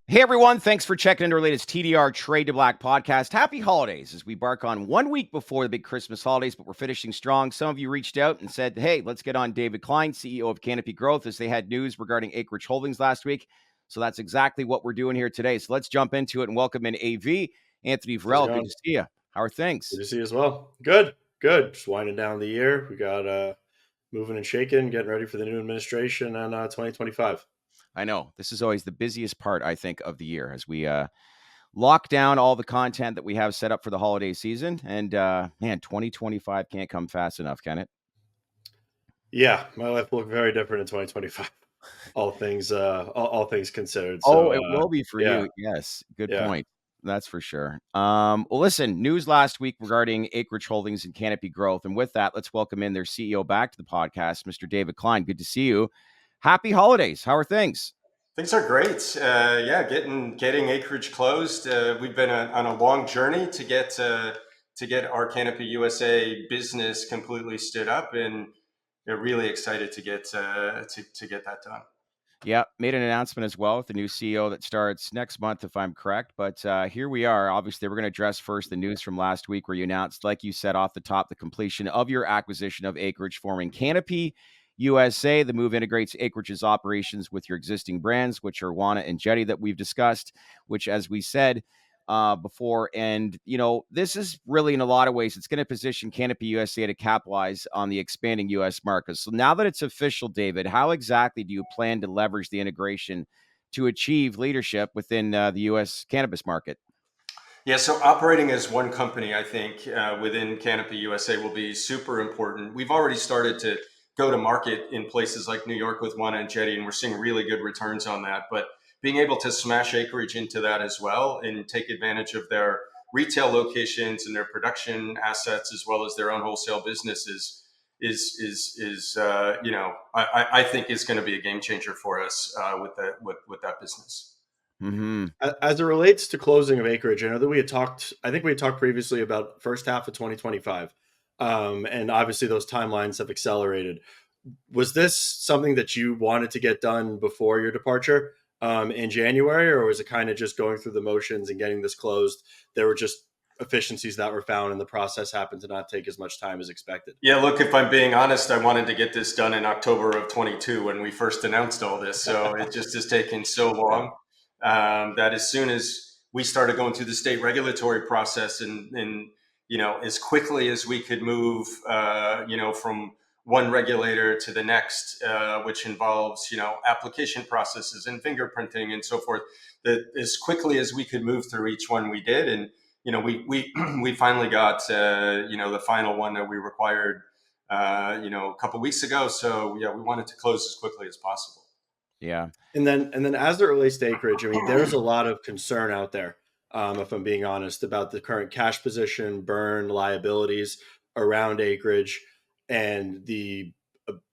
Hey everyone, thanks for checking into our latest TDR Trade to Black podcast. Happy holidays as we embark on 1 week before the big Christmas holidays, but we're finishing strong. Some of you reached out and said, hey, let's get on David Klein, CEO of Canopy Growth, as they had news regarding Acreage Holdings last week. So that's exactly what we're doing here today. So let's jump into it and welcome in AV. Anthony How's it Varell, good going? to see you. How are Good things? to see you as well. Good, good. Just winding down the year. We got moving and shaking, getting ready for the new administration and 2025. I know this is always the busiest part, I think, of the year as we lock down all the content that we have set up for the holiday season. And man, 2025 can't come fast enough, can it? Yeah, my life will look very different in 2025. All things considered. Oh, So it will be for yeah, you. Yes, good yeah. point. That's for sure. Well, listen, news last week regarding Acreage Holdings and Canopy Growth. And with that, let's welcome in their CEO back to the podcast, Mr. David Klein. Good to see you. Happy holidays. How are things? Things are great. Yeah, getting Acreage closed. We've been on a long journey to get our Canopy USA business completely stood up, and they're really excited to get that done. Yeah, made an announcement as well with the new CEO that starts next month, if I'm correct. But here we are. Obviously, we're going to address first the news from last week where you announced, like you said off the top, the completion of your acquisition of Acreage, forming Canopy USA. The move integrates Acreage's operations with your existing brands, which are Wana and Jetty that we've discussed, which, as we said, before. And, this is really, in a lot of ways, it's going to position Canopy USA to capitalize on the expanding U.S. market. So now that it's official, David, how exactly do you plan to leverage the integration to achieve leadership within the U.S. cannabis market? Yeah, so operating as one company, I think, within Canopy USA will be super important. We've already started to go to market in places like New York with Wana and Jetty, and we're seeing really good returns on that. But being able to smash Acreage into that as well and take advantage of their retail locations and their production assets as well as their own wholesale businesses I think is going to be a game changer for us with that business. Mm-hmm. As it relates to closing of Acreage, I know that we had talked. I think we had talked previously about first half of 2025, and obviously those timelines have accelerated. Was this something that you wanted to get done before your departure in January, or was it kind of just going through the motions and getting this closed? There were just efficiencies that were found, and the process happened to not take as much time as expected. Yeah, look, if I'm being honest, I wanted to get this done in October of 22 when we first announced all this. So it just has taken so Yeah. long that as soon as we started going through the state regulatory process and as quickly as we could move, from one regulator to the next, which involves, application processes and fingerprinting and so forth, that as quickly as we could move through each one, we did. And we we finally got the final one that we required a couple weeks ago. So yeah, we wanted to close as quickly as possible. Yeah. And then as it relates to Acreage, I mean, there's a lot of concern out there, if I'm being honest, about the current cash position, burn, liabilities around Acreage, and the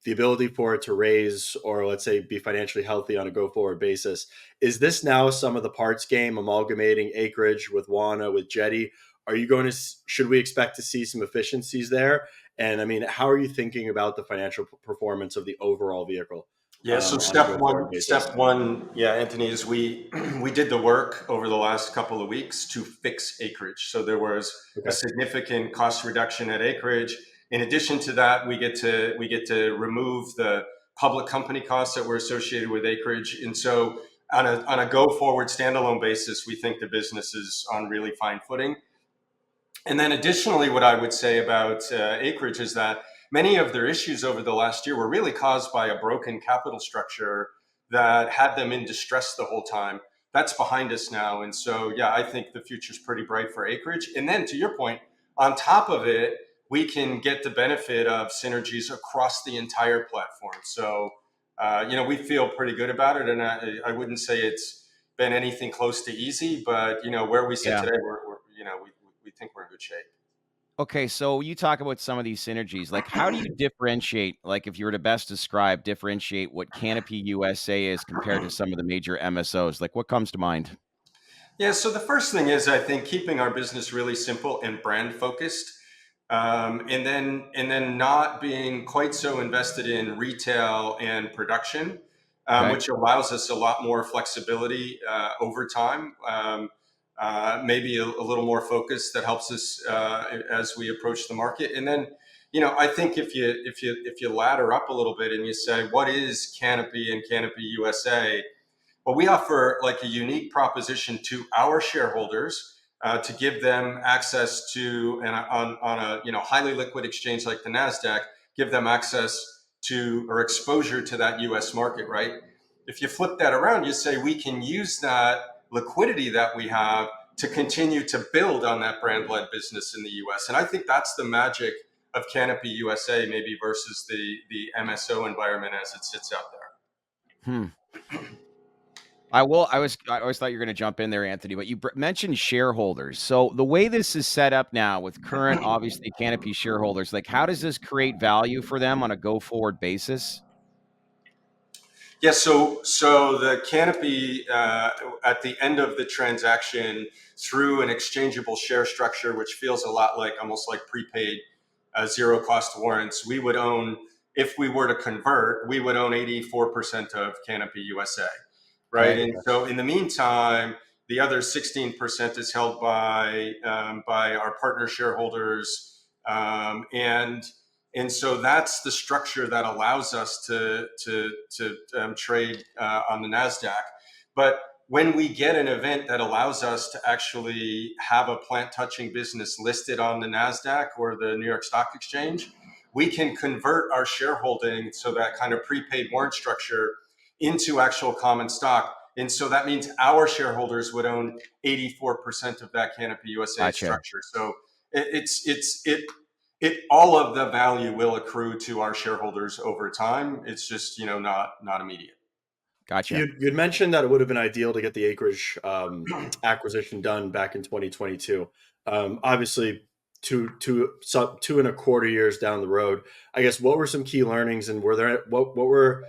ability for it to raise or let's say be financially healthy on a go forward basis. Is this now some of the parts game, amalgamating Acreage with Wana with Jetty? Are you going to? Should we expect to see some efficiencies there? And I mean, how are you thinking about the financial performance of the overall vehicle? Yeah, so On a go forward step basis. one, yeah, Anthony, is we did the work over the last couple of weeks to fix Acreage. So there was a Okay. significant cost reduction at Acreage. In addition to that, we get to remove the public company costs that were associated with Acreage. And so on a go forward standalone basis, we think the business is on really fine footing. And then additionally, what I would say about Acreage is that many of their issues over the last year were really caused by a broken capital structure that had them in distress the whole time. That's behind us now. And so, yeah, I think the future's pretty bright for Acreage. And then to your point, on top of it, we can get the benefit of synergies across the entire platform. So, we feel pretty good about it. And I wouldn't say it's been anything close to easy, but, where we sit Yeah. today, we think we're in good shape. Okay, so you talk about some of these synergies. Like, how do you differentiate, like, if you were to best differentiate what Canopy USA is compared to some of the major MSOs? Like, what comes to mind? Yeah, so the first thing is I think keeping our business really simple and brand focused, and then not being quite so invested in retail and production. Okay. which allows us a lot more flexibility over time. Maybe a little more focus that helps us as we approach the market. And then, I think if you ladder up a little bit and you say, what is Canopy and Canopy USA? Well, we offer like a unique proposition to our shareholders to give them access to, and on a highly liquid exchange like the NASDAQ, give them access to or exposure to that US market, right? If you flip that around, you say we can use that liquidity that we have to continue to build on that brand-led business in the US. And I think that's the magic of Canopy USA, maybe versus the MSO environment as it sits out there. Hmm. I always thought you were going to jump in there, Anthony, but you mentioned shareholders. So the way this is set up now with current, obviously, Canopy shareholders, like how does this create value for them on a go forward basis? Yeah, so the Canopy at the end of the transaction through an exchangeable share structure, which feels a lot like almost like prepaid zero cost warrants, we would own, if we were to convert, we would own 84% of Canopy USA, right? Okay. And so in the meantime, the other 16% is held by our partner shareholders, and so that's the structure that allows us to trade on the NASDAQ. But when we get an event that allows us to actually have a plant touching business listed on the NASDAQ or the New York Stock Exchange, we can convert our shareholding, so that kind of prepaid warrant structure, into actual common stock. And so that means our shareholders would own 84% of that Canopy USA Gotcha. structure. So it all of the value will accrue to our shareholders over time. It's just not immediate. Gotcha. You'd mentioned that it would have been ideal to get the Acreage acquisition done back in 2022. Obviously, two and a quarter years down the road, I guess, what were some key learnings, and what were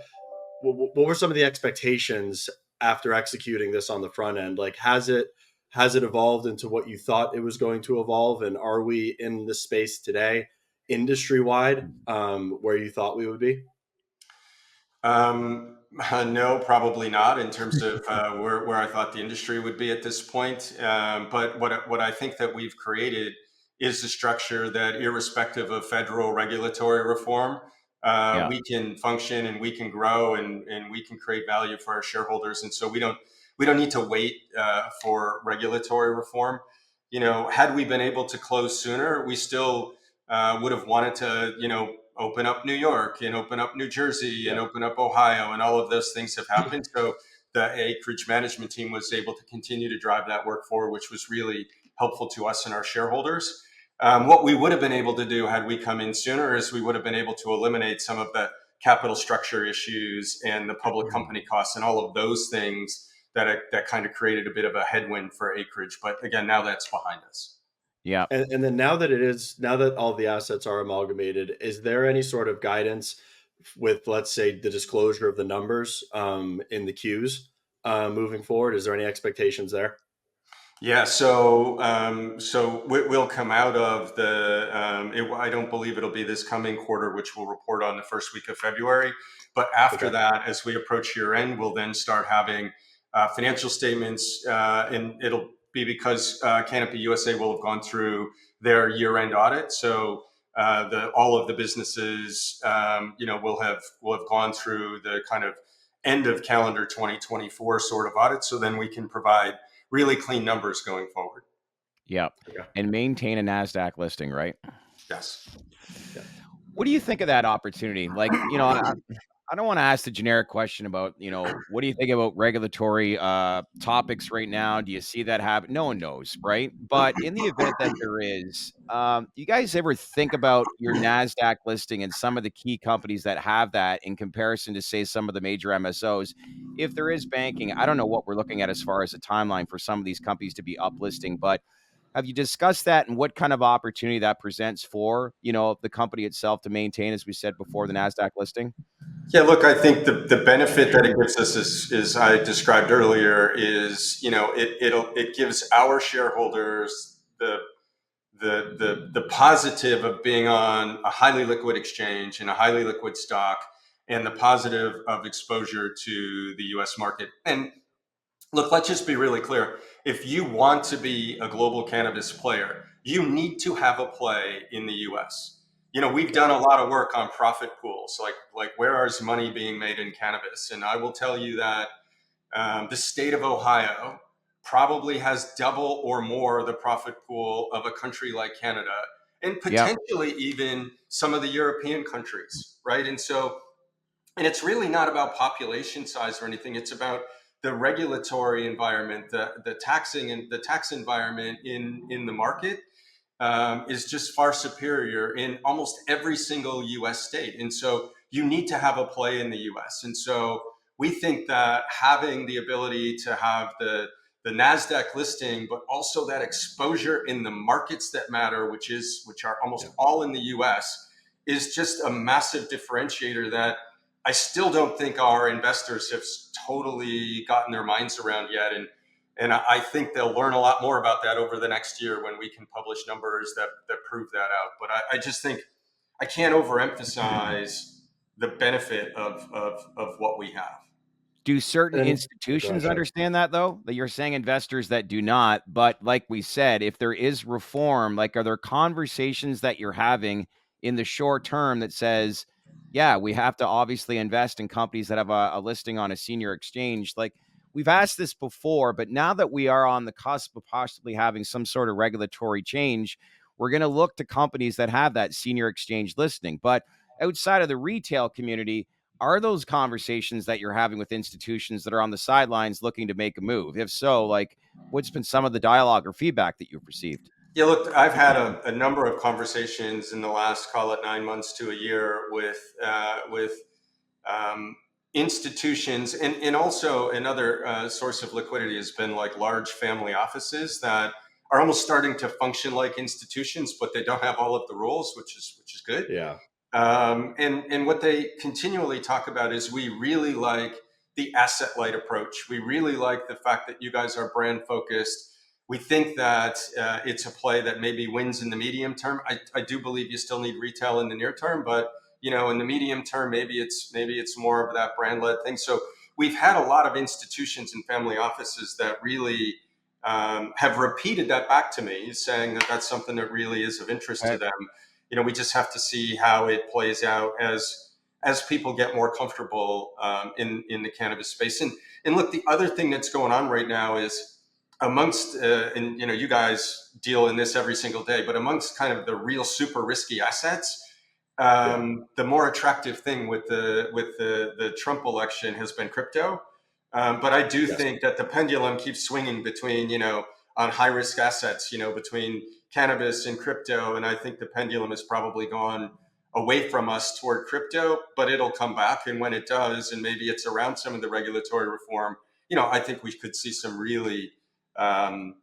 some of the expectations after executing this on the front end? Like, has it evolved into what you thought it was going to evolve, and are we in the space today, industry wide, where you thought we would be? No, probably not in terms of where I thought the industry would be at this point. But what I think that we've created is a structure that, irrespective of federal regulatory reform, Yeah. we can function and we can grow and we can create value for our shareholders. And so we don't need to wait for regulatory reform. Had we been able to close sooner, we still would have wanted to, open up New York and open up New Jersey and open up Ohio, and all of those things have happened. So the Acreage management team was able to continue to drive that work forward, which was really helpful to us and our shareholders. What we would have been able to do had we come in sooner is we would have been able to eliminate some of the capital structure issues and the public company costs and all of those things that kind of created a bit of a headwind for Acreage. But again, now that's behind us. Yeah. And then now that all the assets are amalgamated, is there any sort of guidance with, let's say, the disclosure of the numbers in the Qs moving forward? Is there any expectations there? Yeah, so we'll come out of the. I don't believe it'll be this coming quarter, which we'll report on the first week of February. But after that, as we approach year end, we'll then start having financial statements, and it'll be because Canopy USA will have gone through their year end audit. So all of the businesses, will have gone through the kind of end of calendar 2024 sort of audit. So then we can provide really clean numbers going forward. Yeah. Okay. And maintain a NASDAQ listing, right? Yes. Yeah. What do you think of that opportunity? Like, I don't want to ask the generic question about, what do you think about regulatory topics right now? Do you see that happen? No one knows, right? But in the event that there is, do you guys ever think about your NASDAQ listing and some of the key companies that have that in comparison to, say, some of the major MSOs? If there is banking, I don't know what we're looking at as far as a timeline for some of these companies to be uplisting, but have you discussed that and what kind of opportunity that presents for, the company itself to maintain, as we said before, the NASDAQ listing? Yeah, look, I think the benefit that it gives us is I described earlier, is it gives our shareholders the positive of being on a highly liquid exchange and a highly liquid stock, and the positive of exposure to the US market. And look, let's just be really clear. If you want to be a global cannabis player, you need to have a play in the US. We've done a lot of work on profit pools, like where is money being made in cannabis? And I will tell you that the state of Ohio probably has double or more the profit pool of a country like Canada, and Yep. potentially even some of the European countries, right? And it's really not about population size or anything. It's about the regulatory environment, the taxing and the tax environment in the market is just far superior in almost every single U.S. state. And so you need to have a play in the U.S. And so we think that having the ability to have the NASDAQ listing, but also that exposure in the markets that matter, which are almost all in the U.S., is just a massive differentiator that I still don't think our investors have totally gotten their minds around yet. And I think they'll learn a lot more about that over the next year when we can publish numbers that prove that out. But I just think I can't overemphasize the benefit of what we have. Do certain And go ahead, institutions Sean. understand that, though? That you're saying investors that do not, but like we said, if there is reform, like, are there conversations that you're having in the short term that says, yeah, we have to obviously invest in companies that have a listing on a senior exchange? Like, we've asked this before, but now that we are on the cusp of possibly having some sort of regulatory change, we're going to look to companies that have that senior exchange listing. But outside of the retail community, are those conversations that you're having with institutions that are on the sidelines looking to make a move? If so, like, what's been some of the dialogue or feedback that you've received? Yeah, look, I've had a number of conversations in the last, call it 9 months to a year, with institutions, and also another source of liquidity has been like large family offices that are almost starting to function like institutions, but they don't have all of the rules, which is good. Yeah. And what they continually talk about is we really like the asset light approach. We really like the fact that you guys are brand focused. We think that it's a play that maybe wins in the medium term. I do believe you still need retail in the near term, but in the medium term, maybe it's more of that brand led thing. So we've had a lot of institutions and family offices that really have repeated that back to me, saying that that's something that really is of interest to them. We just have to see how it plays out as people get more comfortable in the cannabis space. And look, the other thing that's going on right now is amongst and you guys deal in this every single day, but amongst kind of the real super risky assets, the more attractive thing with the Trump election has been crypto. But I do think that the pendulum keeps swinging between on high risk assets, between cannabis and crypto. And I think the pendulum has probably gone away from us toward crypto, but it'll come back. And when it does, and maybe it's around some of the regulatory reform, I think we could see some really,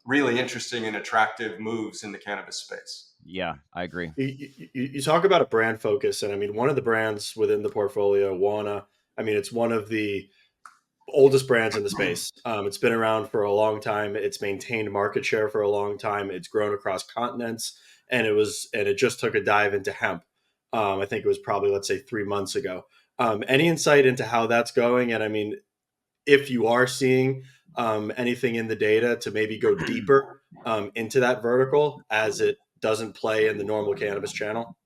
really interesting and attractive moves in the cannabis space. Yeah, I agree. You talk about a brand focus, and I mean, one of the brands within the portfolio, Wana, I mean, it's one of the oldest brands in the space. It's been around for a long time. It's maintained market share for a long time. It's grown across continents, and it just took a dive into hemp. I think it was probably, let's say, 3 months ago. Any insight into how that's going? And I mean, if you are seeing anything in the data to maybe go deeper into that vertical as it doesn't play in the normal cannabis channel?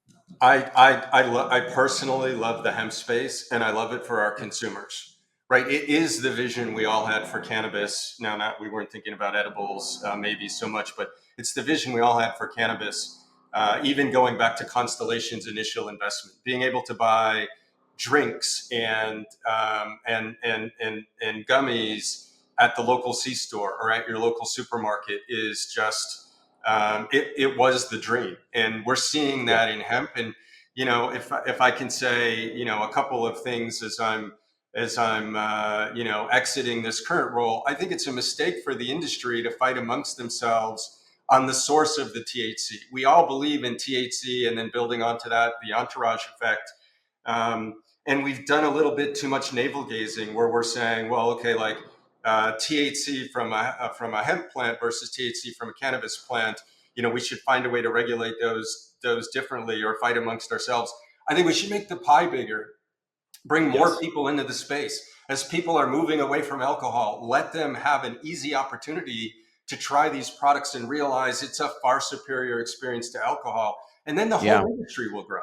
I personally love the hemp space, and I love it for our consumers. Right, it is the vision we all had for cannabis. Now, not we weren't thinking about edibles maybe so much, but it's the vision we all had for cannabis. Even going back to Constellation's initial investment, being able to buy drinks and gummies at the local C-store or at your local supermarket is just it was the dream, and we're seeing that in hemp. And if I can say a couple of things as I'm exiting this current role, I think it's a mistake for the industry to fight amongst themselves on the source of the THC. We all believe in THC, and then building onto that, the entourage effect. And we've done a little bit too much navel gazing, where we're saying, well, okay, like THC from a hemp plant versus THC from a cannabis plant, we should find a way to regulate those differently or fight amongst ourselves. I think we should make the pie bigger. Bring more Yes. people into the space. As people are moving away from alcohol, let them have an easy opportunity to try these products and realize it's a far superior experience to alcohol. And then the Yeah. whole industry will grow.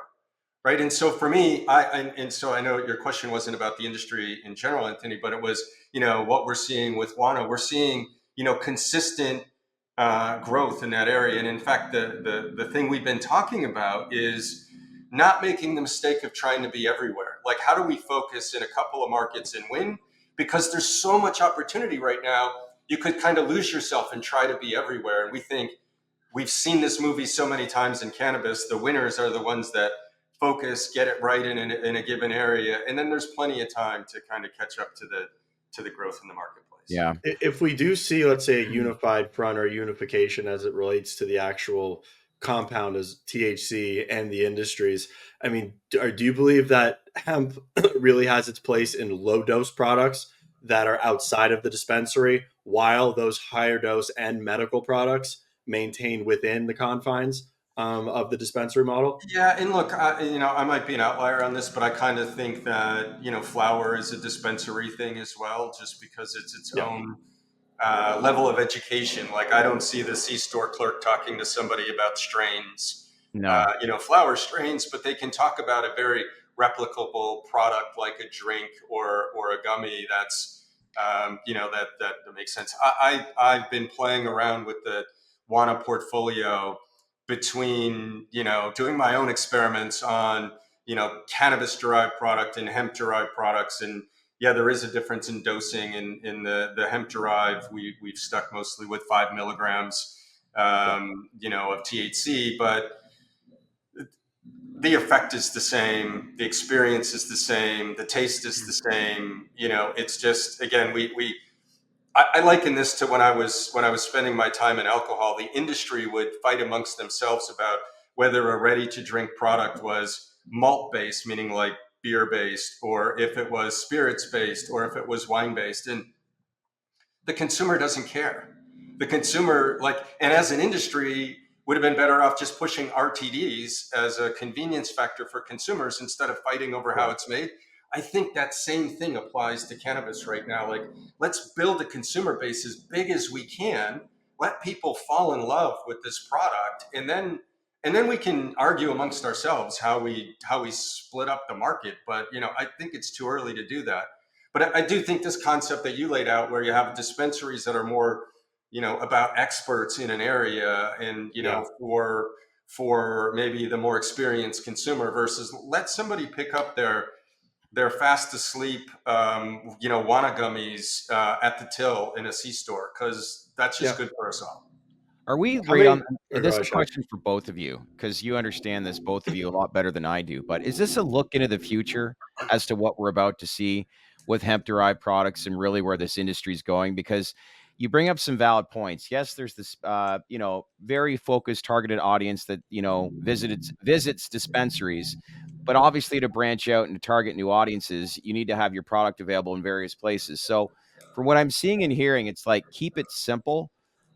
Right. And so for me, and so I know your question wasn't about the industry in general, Anthony, but it was, what we're seeing with Wana. We're seeing, consistent growth in that area. And in fact, the thing we've been talking about is not making the mistake of trying to be everywhere. Like, how do we focus in a couple of markets and win? Because there's so much opportunity right now. You could kind of lose yourself and try to be everywhere. And we think we've seen this movie so many times in cannabis. The winners are the ones that focus, get it right in a given area, and then there's plenty of time to kind of catch up to the growth in the marketplace. Yeah. If we do see, let's say, a unified front or unification as it relates to the actual compound as THC and the industries, I mean, do you believe that hemp really has its place in low dose products that are outside of the dispensary, while those higher dose and medical products maintain within the confines of the dispensary model? Yeah, and look, I might be an outlier on this, but I kind of think that flower is a dispensary thing as well, just because it's its Yeah. own level of education. Like, I don't see the C-store clerk talking to somebody about strains, No. flower strains, but they can talk about a very replicable product like a drink or a gummy. That's that makes sense. I've been playing around with the Wana portfolio between doing my own experiments on cannabis derived product and hemp derived products. And yeah, there is a difference in dosing. In the hemp derived, we've stuck mostly with 5 milligrams of THC, but the effect is the same, the experience is the same, the taste is the same. It's just, again, I liken this to when I was spending my time in alcohol. The industry would fight amongst themselves about whether a ready to drink product was malt based, meaning like beer based, or if it was spirits based, or if it was wine based. And the consumer doesn't care. The consumer, and as an industry, would have been better off just pushing RTDs as a convenience factor for consumers instead of fighting over how it's made. I think that same thing applies to cannabis right now. Like, let's build a consumer base as big as we can. Let people fall in love with this product, and then we can argue amongst ourselves how we split up the market. But I think it's too early to do that. But I do think this concept that you laid out, where you have dispensaries that are more, about experts in an area, and Yeah. for maybe the more experienced consumer, versus let somebody pick up their fast asleep, Wana gummies at the till in a C-store, because that's just Yeah. good for us all. Are we How right on? many? Or And go this is ahead, a Sean. question for both of you because you understand this, both of you, a lot better than I do. But is this a look into the future as to what we're about to see with hemp derived products and really where this industry is going? Because you bring up some valid points. Yes, there's this, very focused, targeted audience that visits dispensaries. But obviously, to branch out and to target new audiences, you need to have your product available in various places. So, from what I'm seeing and hearing, it's like keep it simple,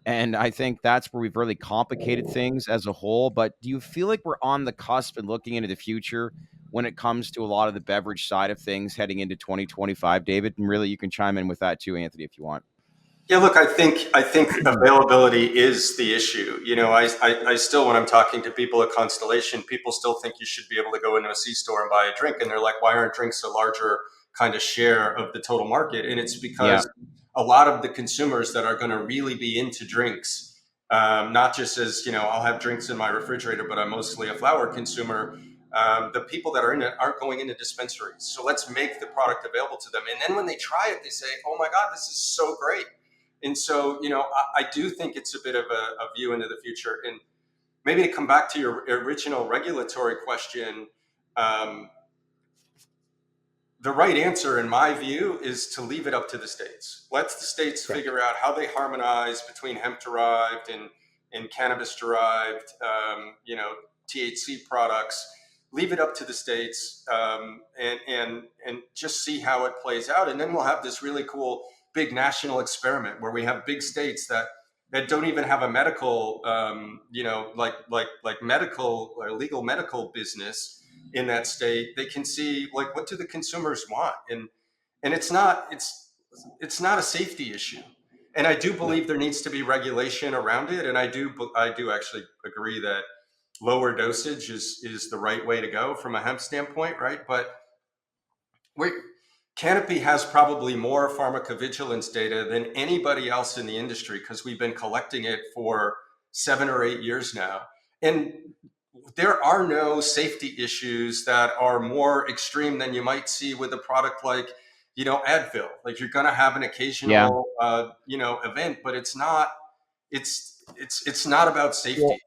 and I think that's where we've really complicated things as a whole. But do you feel like we're on the cusp and looking into the future when it comes to a lot of the beverage side of things heading into 2025, David? And really, you can chime in with that too, Anthony, if you want. Yeah, look, I think availability is the issue. I still, when I'm talking to people at Constellation, people still think you should be able to go into a C-store and buy a drink, and they're like, "Why aren't drinks a larger kind of share of the total market?" And it's Yeah. because a lot of the consumers that are going to really be into drinks, not just as I'll have drinks in my refrigerator, but I'm mostly a flower consumer. The people that are in it aren't going into dispensaries, so let's make the product available to them. And then when they try it, they say, "Oh my God, this is so great." And so, I do think it's a bit of a view into the future. And maybe to come back to your original regulatory question, um, the right answer, in my view, is to leave it up to the states. Let the states Correct. figure out how they harmonize between hemp derived and cannabis derived, THC products. Leave it up to the states, and just see how it plays out. And then we'll have this really cool big national experiment where we have big states that don't even have a medical, like medical or legal medical business, in that state, they can see like what do the consumers want, and it's not a safety issue. And I do No. believe there needs to be regulation around it, and I do actually agree that lower dosage is the right way to go from a hemp standpoint, right? But we Canopy has probably more pharmacovigilance data than anybody else in the industry because we've been collecting it for 7 or 8 years now. And there are no safety issues that are more extreme than you might see with a product like, Advil. Like you're going to have an Yeah. occasional, event, but it's not about safety. Well,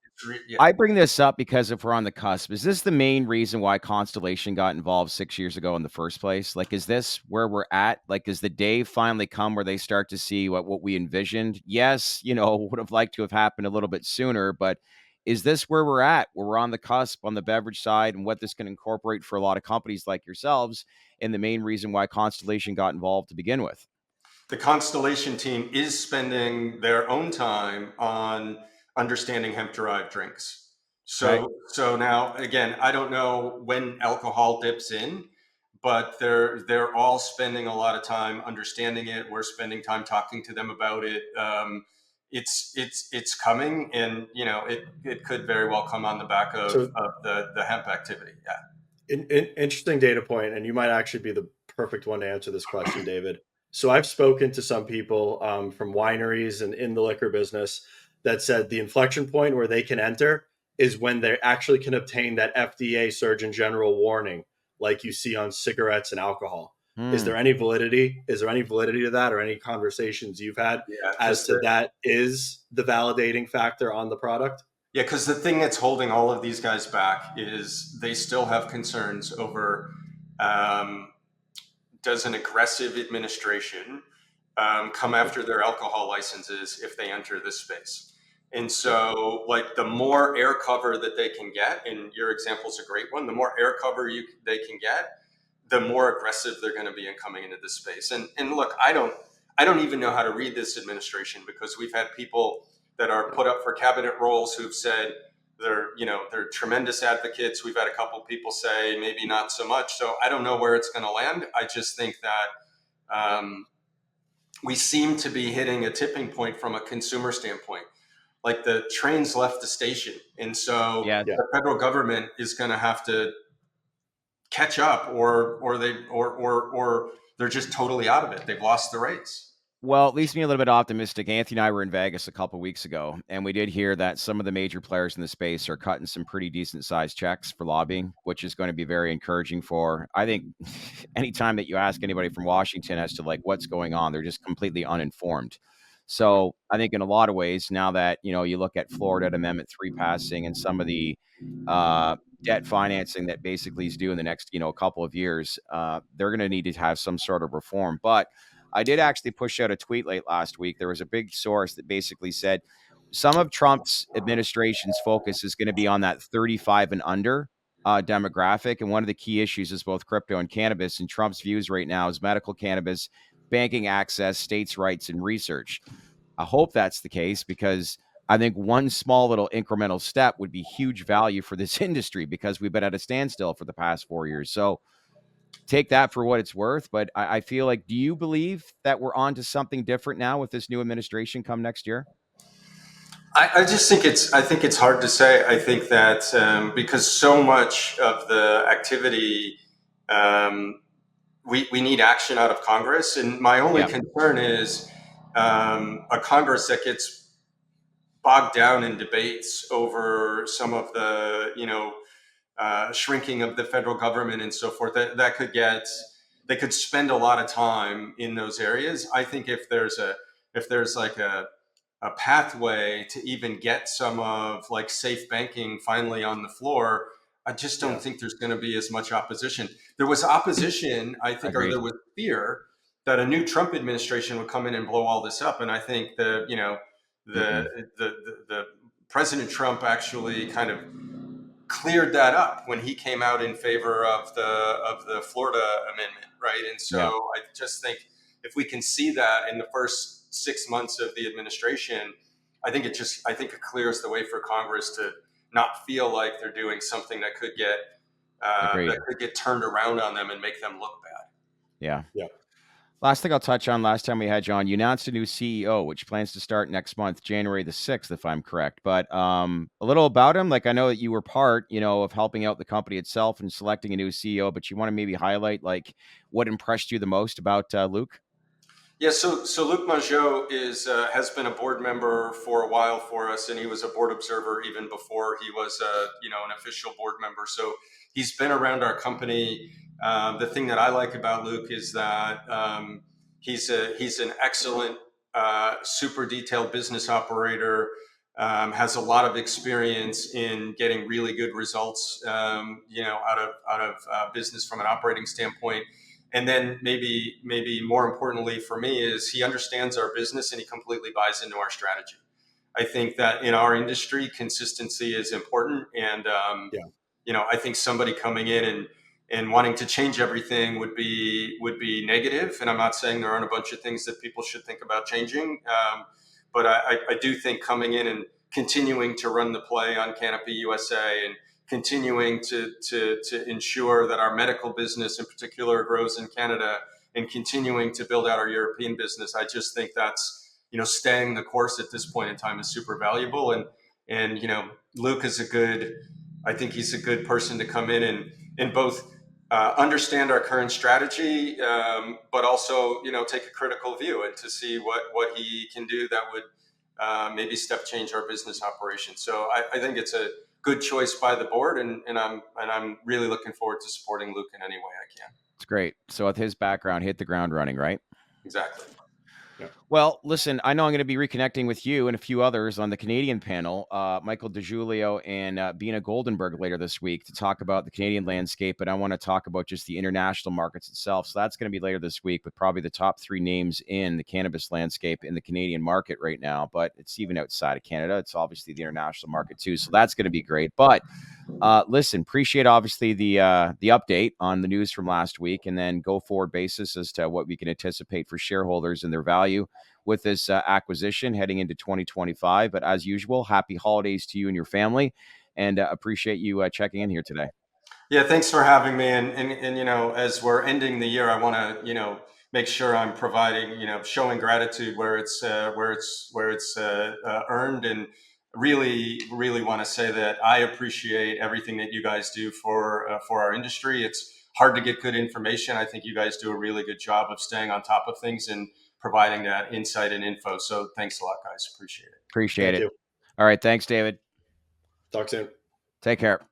Yeah. I bring this up because if we're on the cusp, is this the main reason why Constellation got involved 6 years ago in the first place? Like, is this where we're at? Like, is the day finally come where they start to see what we envisioned? Yes, would have liked to have happened a little bit sooner, but is this where we're at, where we're on the cusp on the beverage side and what this can incorporate for a lot of companies like yourselves, and the main reason why Constellation got involved to begin with? The Constellation team is spending their own time on understanding hemp-derived drinks. Okay. So now again, I don't know when alcohol dips in, but they're all spending a lot of time understanding it. We're spending time talking to them about it. It's coming, and it could very well come on the back of, So the hemp activity. Yeah. interesting data point, and you might actually be the perfect one to answer this question, David. So I've spoken to some people from wineries and in the liquor business that said the inflection point where they can enter is when they actually can obtain that FDA Surgeon General warning, like you see on cigarettes and alcohol. Is Hmm. there any validity? Is there any validity to that, or any conversations you've had Yeah, as to that is the validating factor on the product? Yeah, because the thing that's holding all of these guys back is they still have concerns over, um, does an aggressive administration come after their alcohol licenses if they enter this space? And Yep. so, like, the more air cover that they can get, and your example is a great one, the more air cover they can get, the more aggressive they're going to be in coming into this space. And look, I don't even know how to read this administration because we've had people that are put up for cabinet roles who've said they're tremendous advocates. We've had a couple people say maybe not so much. So I don't know where it's going to land. I just think that we seem to be hitting a tipping point from a consumer standpoint. Like the trains left the station, and so Yes. Yeah. the federal government is going to have to catch up, or they're just totally out of it. They've lost the race. Well, it leaves me a little bit optimistic. Anthony and I were in Vegas a couple weeks ago, and we did hear that some of the major players in the space are cutting some pretty decent sized checks for lobbying, which is going to be very encouraging for, I think, anytime that you ask anybody from Washington as to like what's going on, they're just completely uninformed. So I think in a lot of ways, now that, you look at Florida at Amendment 3 passing and some of the uh, debt financing that basically is due in the next, couple of years, they're going to need to have some sort of reform. But I did actually push out a tweet late last week. There was a big source that basically said some of Trump's administration's focus is going to be on that 35 and under demographic. And one of the key issues is both crypto and cannabis. And Trump's views right now is medical cannabis, banking access, states' rights, and research. I hope that's the case because I think one small little incremental step would be huge value for this industry because we've been at a standstill for the past 4 years. So take that for what it's worth. But I feel like, do you believe that we're on to something different now with this new administration come next year? I just think it's hard to say. I think that because so much of the activity, um, we need action out of Congress, and my only Yeah. concern is a Congress that gets bogged down in debates over some of the shrinking of the federal government and so forth. That could get they could spend a lot of time in those areas. I think if there's like a pathway to even get some of like safe banking finally on the floor, I just don't Yeah. think there's going to be as much opposition. There was opposition, I think, or Agreed. there was fear that a new Trump administration would come in and blow all this up. And I think the Mm-mm. the President Trump actually kind of cleared that up when he came out in favor of the Florida amendment, right? And so Yeah. I just think if we can see that in the first 6 months of the administration, I think it clears the way for Congress to not feel like they're doing something that could get Agreed. that could get turned around on them and make them look bad. Yeah. Yeah. Last thing I'll touch on, last time we had you on, you announced a new CEO, which plans to start next month, January the 6th, if I'm correct. But a little about him. Like, I know that you were part, of helping out the company itself and selecting a new CEO, but you want to maybe highlight like what impressed you the most about Luke? Yeah, so Luc Majot has been a board member for a while for us, and he was a board observer even before he was an official board member. So he's been around our company. The thing that I like about Luc is that he's an excellent, super detailed business operator. Has a lot of experience in getting really good results, out of business from an operating standpoint. And then maybe more importantly for me is he understands our business and he completely buys into our strategy. I think that in our industry, consistency is important. And, Yeah. I think somebody coming in and wanting to change everything would be negative. And I'm not saying there aren't a bunch of things that people should think about changing. But I do think coming in and continuing to run the play on Canopy USA and continuing to ensure that our medical business in particular grows in Canada and continuing to build out our European business. I just think that's, staying the course at this point in time is super valuable. And Luke is I think he's a good person to come in and both understand our current strategy, but also, take a critical view and to see what he can do that would maybe step change our business operations. So I think it's a good choice by the board, and I'm really looking forward to supporting Luke in any way I can. It's great. So with his background, hit the ground running, right? Exactly. Well, listen, I know I'm going to be reconnecting with you and a few others on the Canadian panel, Michael DeJulio and Bina Goldenberg later this week to talk about the Canadian landscape. But I want to talk about just the international markets itself. So that's going to be later this week with probably the top 3 names in the cannabis landscape in the Canadian market right now. But it's even outside of Canada. It's obviously the international market too. So that's going to be great. But listen, appreciate obviously the update on the news from last week, and then go forward basis as to what we can anticipate for shareholders and their value with this acquisition heading into 2025. But as usual, happy holidays to you and your family, and appreciate you checking in here today. Yeah, thanks for having me. And as we're ending the year, I want to make sure I'm providing showing gratitude where it's earned, and really want to say that I appreciate everything that you guys do for our industry. It's hard to get good information. I think you guys do a really good job of staying on top of things and providing that insight and info. So thanks a lot, guys. Appreciate it. Appreciate Thank it. you. All right. Thanks, David. Talk soon. Take care.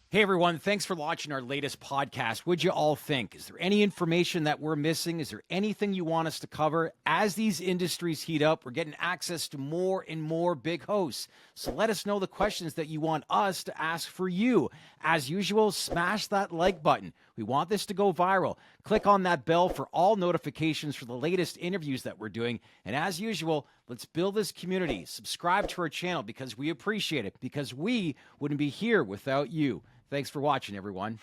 Hey everyone, thanks for watching our latest podcast. What'd you all think? Is there any information that we're missing? Is there anything you want us to cover? As these industries heat up, we're getting access to more and more big hosts. So let us know the questions that you want us to ask for you. As usual, smash that like button. We want this to go viral. Click on that bell for all notifications for the latest interviews that we're doing. And as usual, let's build this community. Subscribe to our channel because we appreciate it, because we wouldn't be here without you. Thanks for watching, everyone.